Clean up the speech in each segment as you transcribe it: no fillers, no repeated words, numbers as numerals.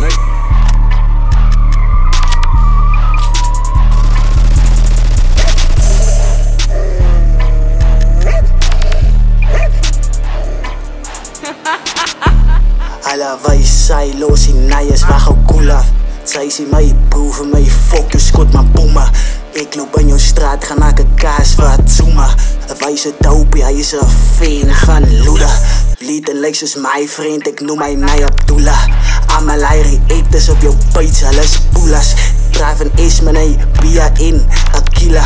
Alla wij zij los in nijes waar gauw cool af. Zij zien mij proeven, mij fok, je skot maar boemen. Ik loop in jouw straat, ga maken kaas voor het zoomen. Wij zijn dopie, hij is een veen van Luda. Lieten lijks is mijn vriend, ik noem mij Nai Abdullah. Amalai reactors op jouw page, alles poelas. Drijven is mijn ei, Bia in, Aquila.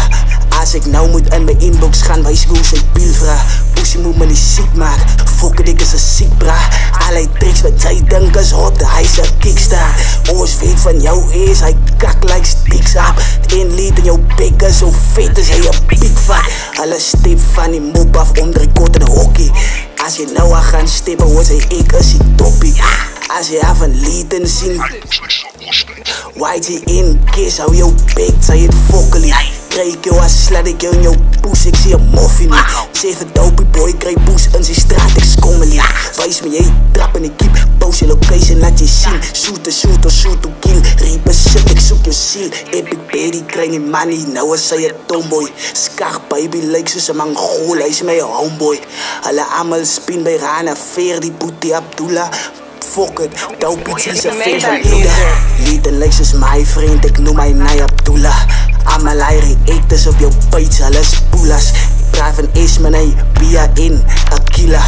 Als ik nou moet in mijn inbox gaan, wijs hoe ze biel vraag. Pussy moet me niet ziek maken, fokken dik is een ziek bra. Allerlei tricks wat zij denken is hot, hij is een kickstar. Oors weet van jou is, hij kak like sticks up. Het een lied in jouw pik is zo vet is hij een big fuck. Alle stip van die mop af, omdraaikort in de hockey. Als je nou gaan stippen, hoort zij ik is die toppie. Als je af een lieden zien, YG in kiss, hou jouw pik, zij het fokkelie. Krijg jou als sled ik jou in jouw poes, ik zie een moffie niet. 7 dopey boy, krijg poes in zijn straat, ik skommelie. Wijs me jij, trap in de keep, post je location, laat je zien. Shoot to kill, riepen shit, ik zoek je ziel. Epic baby, krijg niet money, nou is zij een tomboy. Skar baby, lijkt ze een Mongool, hij is mijn homeboy. Alle allemaal spin bij Rana, Veer, die Booty Abdullah. Fuck it, dopey is een veel van Luda. Lieten lijks is mijn vriend, ik noem mij Nai Abdullah. Amalai reactors op jouw page, alles poelas. Drijven is mijn ei, Bia in, Aquila.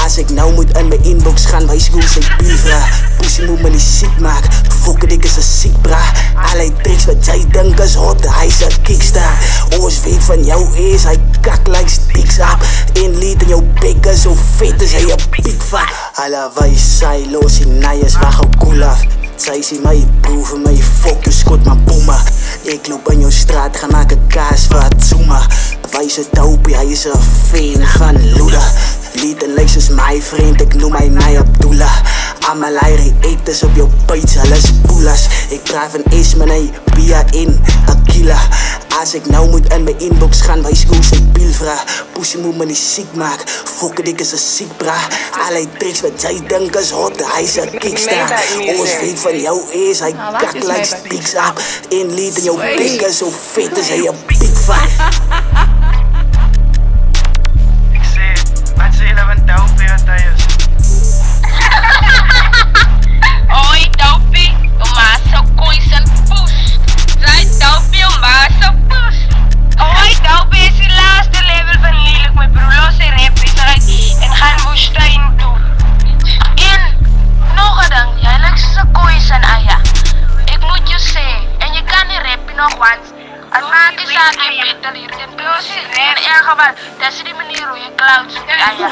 Als ik nou moet in mijn inbox gaan, wijs hoe ze biel vraag. Pussy moet me niet ziek maken, fokken dik is een ziek bra. Allerlei tricks wat jij denkt is hot, hij is een kickstar. Oors weet van jou is, hij kak like sticks up. Eén lied in jouw pik is zo vet is hij een big fuck. Alla wij zij los in nijes waar gauw cool af. Zij zien mij proeven, mij fok, je skot maar boemen. Ik loop in jouw straat, ga maken kaas voor het zoomen. Wij zijn dopey, hij is een veen van Luda. Lieten lijks is mijn vriend, ik noem mij Nai Abdullah. Amalai reactors op jouw page, alles poelas. Ik drijf een is mijn ei, Bia in, Aquila. Als ik nou moet in mijn inbox gaan, wijs hoe ze biel vraag. Pussy moet me niet ziek maken, fokken dik is een ziek bra. Allerlei tricks wat jij denkt is hot, hij is een kickstar. Oors weet van jou is, hij kak like sticks up. Eén lied in jouw pik is zo vet is hij een big fuck. Wat ze van dopey wat hij is. Oi dopey, o maso coisa push. Zij dopey, o maso push. Oi dopey is die laatste level van lelijk met broerloze rap is eruit en gaan woestijn toe. En nog een ding, jij lijkt zo'n coisa aya. Ik moet je zeggen, en je kan niet rappen nog eens. Het maakt je zaak niet beter hier. En bij ons is het erg, maar dat is die manier hoe je clouds op je aya.